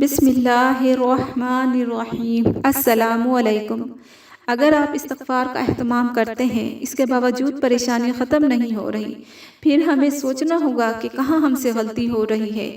بسم اللہ الرحمن الرحیم۔ السلام علیکم۔ اگر آپ استغفار کا اہتمام کرتے ہیں، اس کے باوجود پریشانی ختم نہیں ہو رہی، پھر ہمیں سوچنا ہوگا کہ کہاں ہم سے غلطی ہو رہی ہے،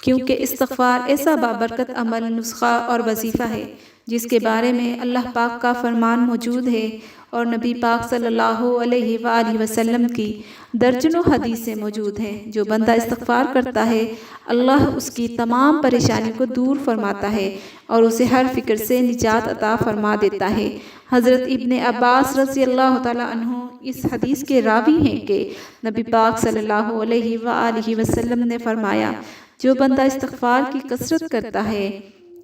کیونکہ استغفار ایسا بابرکت عمل، نسخہ اور وظیفہ ہے جس کے بارے میں اللہ پاک کا فرمان موجود ہے اور نبی پاک صلی اللہ علیہ وآلہ وسلم کی درجنوں حدیثیں موجود ہیں۔ جو بندہ استغفار کرتا ہے، اللہ اس کی تمام پریشانی کو دور فرماتا ہے اور اسے ہر فکر سے نجات عطا فرما دیتا ہے۔ حضرت ابن عباس رضی اللہ تعالیٰ عنہ اس حدیث کے راوی ہیں کہ نبی پاک صلی اللہ علیہ وآلہ وسلم نے فرمایا، جو بندہ استغفار کی کثرت کرتا ہے،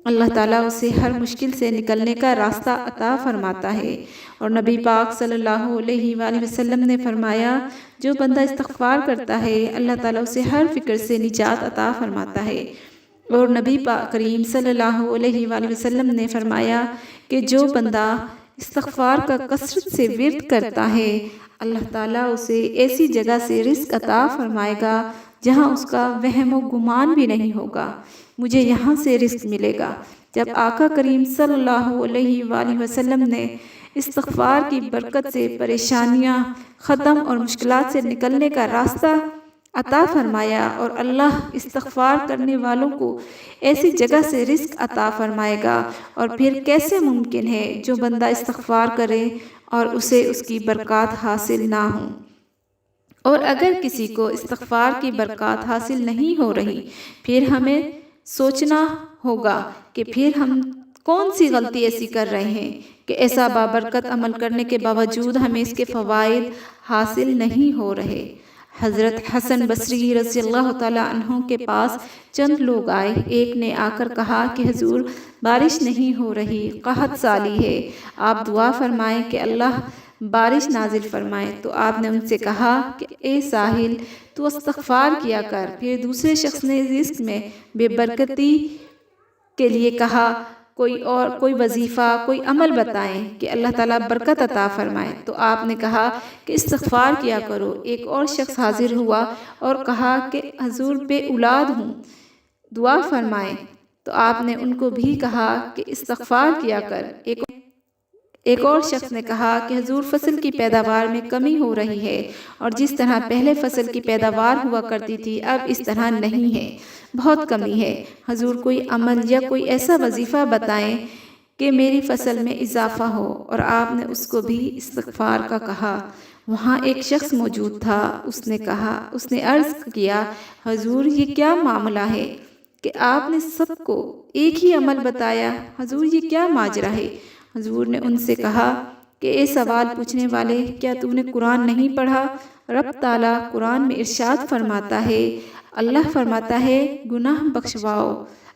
اللہ تعالیٰ اسے ہر مشکل سے نکلنے کا راستہ عطا فرماتا ہے۔ اور نبی پاک صلی اللہ علیہ وآلہ وسلم نے فرمایا، جو بندہ استغفار کرتا ہے، اللہ تعالیٰ اسے ہر فکر سے نجات عطا فرماتا ہے۔ اور نبی پاک کریم صلی اللہ علیہ وآلہ وسلم نے فرمایا کہ جو بندہ استغفار کا کثرت سے ورد کرتا ہے، اللہ تعالیٰ اسے ایسی جگہ سے رزق عطا فرمائے گا جہاں اس کا وہم و گمان بھی نہیں ہوگا، مجھے یہاں سے رزق ملے گا۔ جب آقا کریم صلی اللہ علیہ وآلہ وسلم نے استغفار کی برکت سے پریشانیاں ختم اور مشکلات سے نکلنے کا راستہ عطا فرمایا، اور اللہ استغفار کرنے والوں کو ایسی جگہ سے رزق عطا فرمائے گا، اور پھر کیسے ممکن ہے جو بندہ استغفار کرے اور اسے اس کی برکات حاصل نہ ہوں۔ اور اگر کسی کو استغفار کی برکات حاصل نہیں ہو رہی، پھر ہمیں سوچنا ہوگا کہ پھر ہم کون سی غلطی ایسی کر رہے ہیں کہ ایسا بابرکت عمل کرنے کے باوجود ہمیں اس کے فوائد حاصل نہیں ہو رہے۔ حضرت حسن بصری رضی اللہ تعالیٰ عنہ کے پاس چند لوگ آئے۔ ایک نے آ کر کہا کہ حضور، بارش نہیں ہو رہی، قحط سالی ہے، آپ دعا فرمائیں کہ اللہ بارش نازل فرمائے۔ تو آپ نے ان سے کہا کہ اے ساحل، تو استغفار کیا کر۔ پھر دوسرے شخص نے رزق میں بے برکتی کے لیے کہا، کوئی وظیفہ، کوئی عمل بتائیں کہ اللہ تعالیٰ برکت عطا فرمائے۔ تو آپ نے کہا کہ استغفار کیا کرو۔ ایک اور شخص حاضر ہوا اور کہا کہ حضور بے اولاد ہوں، دعا فرمائیں۔ تو آپ نے ان کو بھی کہا کہ استغفار کیا کر۔ ایک اور شخص نے کہا کہ حضور فصل کی پیداوار میں کمی ہو رہی ہے، اور جس طرح پہلے فصل کی پیداوار ہوا کرتی تھی اب اس طرح نہیں ہے، بہت کمی ہے، حضور کوئی عمل یا کوئی ایسا وظیفہ بتائیں کہ میری فصل میں اضافہ ہو۔ اور آپ نے اس کو بھی استغفار کا کہا۔ وہاں ایک شخص موجود تھا، اس نے عرض کیا، حضور یہ کیا معاملہ ہے کہ آپ نے سب کو ایک ہی عمل بتایا، حضور یہ کیا ماجرا ہے؟ حضور نے ان سے کہا کہ اے سوال پوچھنے والے، کیا تو نے قرآن نہیں پڑھا؟ رب تعالیٰ قرآن میں ارشاد فرماتا ہے، اللہ فرماتا ہے گناہ بخشواؤ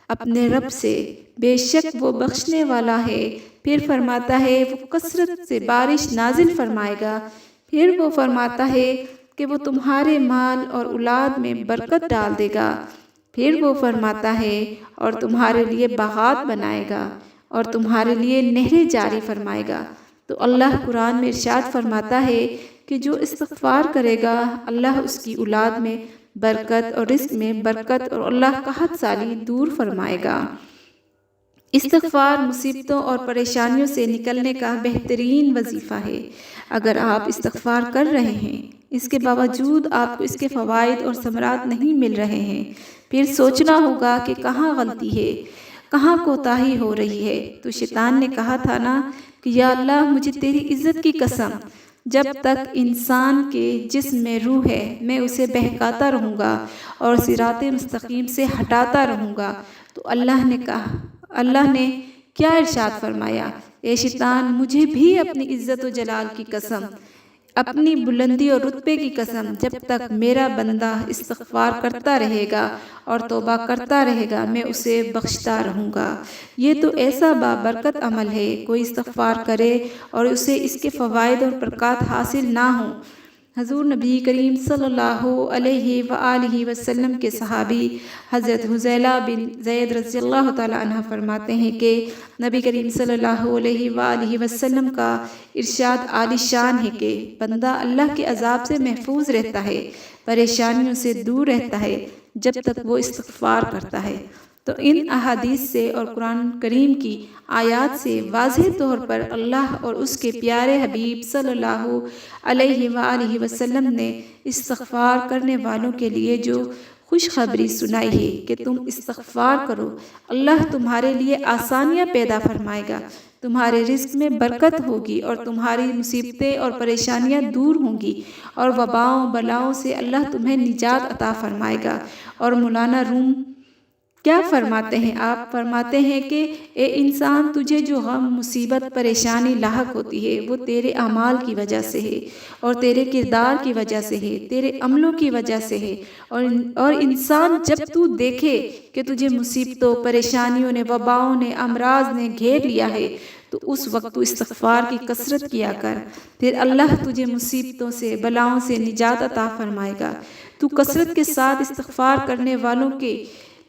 اپنے رب سے، بے شک وہ بخشنے والا ہے۔ پھر فرماتا ہے وہ کثرت سے بارش نازل فرمائے گا۔ پھر وہ فرماتا ہے کہ وہ تمہارے مال اور اولاد میں برکت ڈال دے گا۔ پھر وہ فرماتا ہے اور تمہارے لیے باغات بنائے گا اور تمہارے لیے نہریں جاری فرمائے گا۔ تو اللہ قرآن میں ارشاد فرماتا ہے کہ جو استغفار کرے گا، اللہ اس کی اولاد میں برکت اور رزق میں برکت اور اللہ قحط سالی دور فرمائے گا۔ استغفار مصیبتوں اور پریشانیوں سے نکلنے کا بہترین وظیفہ ہے۔ اگر آپ استغفار کر رہے ہیں، اس کے باوجود آپ کو اس کے فوائد اور ثمرات نہیں مل رہے ہیں، پھر سوچنا ہوگا کہ کہاں غلطی ہے، کہاں کوتاہی ہو رہی ہے۔ تو شیطان نے کہا تھا نا کہ یا اللہ، مجھے تیری عزت کی قسم، جب تک انسان کے جسم میں روح ہے میں اسے بہکاتا رہوں گا اور صراط مستقیم سے ہٹاتا رہوں گا۔ تو اللہ نے کیا ارشاد فرمایا، اے شیطان، مجھے بھی اپنی عزت و جلال کی قسم، اپنی بلندی اور رتبے کی قسم، جب تک میرا بندہ استغفار کرتا رہے گا اور توبہ کرتا رہے گا میں اسے بخشتا رہوں گا۔ یہ تو ایسا بابرکت عمل ہے، کوئی استغفار کرے اور اسے اس کے فوائد اور برکات حاصل نہ ہوں۔ حضور نبی کریم صلی اللہ علیہ وآلہ وسلم کے صحابی حضرت حذیلہ بن زید رضی اللہ تعالیٰ عنہ فرماتے ہیں کہ نبی کریم صلی اللہ علیہ وآلہ وسلم کا ارشاد عالی شان ہے کہ بندہ اللہ کے عذاب سے محفوظ رہتا ہے، پریشانیوں سے دور رہتا ہے جب تک وہ استغفار کرتا ہے۔ تو ان احادیث سے اور قرآن کریم کی آیات سے واضح طور پر اللہ اور اس کے پیارے حبیب صلی اللہ علیہ وآلہ وسلم نے استغفار کرنے والوں کے لیے جو خوشخبری سنائی ہے کہ تم استغفار کرو، اللہ تمہارے لیے آسانیاں پیدا فرمائے گا، تمہارے رزق میں برکت ہوگی اور تمہاری مصیبتیں اور پریشانیاں دور ہوں گی، اور وباؤں بلاؤں سے اللہ تمہیں نجات عطا فرمائے گا۔ اور مولانا روم کیا فرماتے ہیں؟ آپ فرماتے ہیں کہ اے انسان، تجھے جو غم مصیبت پریشانی لاحق ہوتی ہے وہ تیرے اعمال کی وجہ سے ہے، اور تیرے کردار کی وجہ سے ہے، تیرے عملوں کی وجہ سے ہے۔ اور انسان جب تو دیکھے کہ تجھے مصیبتوں پریشانیوں نے وباؤں نے امراض نے گھیر لیا ہے تو اس وقت تو استغفار کی کثرت کیا کر، پھر اللہ تجھے مصیبتوں سے بلاؤں سے نجات عطا فرمائے گا۔ تو کثرت کے ساتھ استغفار کرنے والوں کے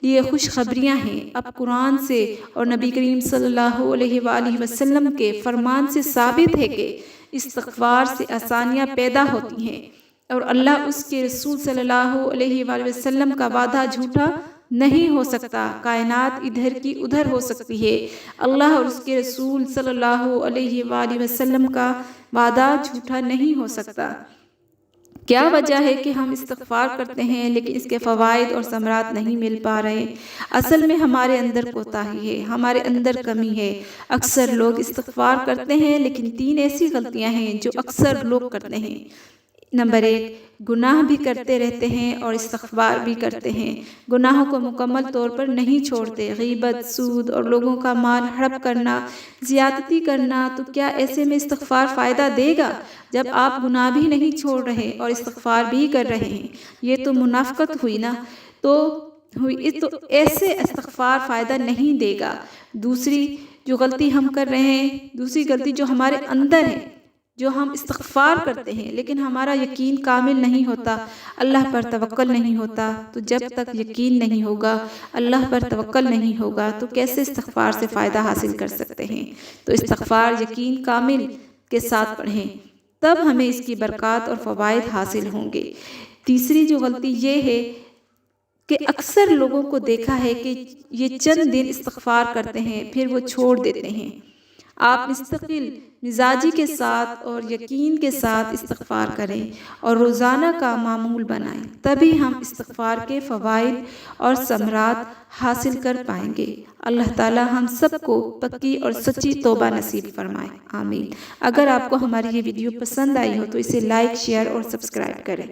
لیے خوشخبریاں ہیں۔ اب قرآن سے اور نبی کریم صلی اللہ علیہ وآلہ وسلم کے فرمان سے ثابت ہے کہ استغفار سے آسانیاں پیدا ہوتی ہیں، اور اللہ اس کے رسول صلی اللہ علیہ وآلہ وسلم کا وعدہ جھوٹا نہیں ہو سکتا۔ کائنات ادھر کی ادھر ہو سکتی ہے، اللہ اور اس کے رسول صلی اللہ علیہ وآلہ وسلم کا وعدہ جھوٹا نہیں ہو سکتا۔ کیا وجہ ہے کہ ہم استغفار کرتے ہیں لیکن اس کے فوائد اور ثمرات نہیں مل پا رہے؟ اصل میں ہمارے اندر کوتاہی ہے، ہمارے اندر کمی ہے۔ اکثر لوگ استغفار کرتے ہیں لیکن 3 ایسی غلطیاں ہیں جو اکثر لوگ کرتے ہیں۔ نمبر 1، گناہ بھی کرتے رہتے ہیں اور استغفار بھی کرتے ہیں، گناہوں کو مکمل طور پر نہیں چھوڑتے۔ غیبت، سود اور لوگوں کا مال ہڑپ کرنا، زیادتی کرنا، تو کیا ایسے میں استغفار فائدہ دے گا جب آپ گناہ بھی نہیں چھوڑ رہے اور استغفار بھی کر رہے ہیں؟ یہ تو منافقت ہوئی نا، تو ایسے استغفار فائدہ نہیں دے گا۔ دوسری جو غلطی ہم کر رہے ہیں، دوسری غلطی جو ہمارے اندر ہے، جو ہم استغفار کرتے ہیں لیکن ہمارا یقین کامل نہیں ہوتا، اللہ پر توکل نہیں ہوتا، تو جب تک یقین نہیں ہوگا، اللہ پر توکل نہیں ہوگا، تو کیسے استغفار سے فائدہ حاصل کر سکتے ہیں؟ تو استغفار یقین کامل کے ساتھ پڑھیں، تب ہمیں اس کی برکات اور فوائد حاصل ہوں گے۔ تیسری جو غلطی یہ ہے کہ اکثر لوگوں کو دیکھا ہے کہ یہ چند دن استغفار کرتے ہیں پھر وہ چھوڑ دیتے ہیں۔ آپ مستقل مزاجی کے ساتھ اور یقین کے ساتھ استغفار کریں اور روزانہ کا معمول بنائیں، تبھی ہم استغفار کے فوائد اور ثمرات حاصل کر پائیں گے۔ اللہ تعالی ہم سب کو پکی اور سچی توبہ نصیب فرمائے، آمین۔ اگر آپ کو ہماری یہ ویڈیو پسند آئی ہو تو اسے لائک، شیئر اور سبسکرائب کریں۔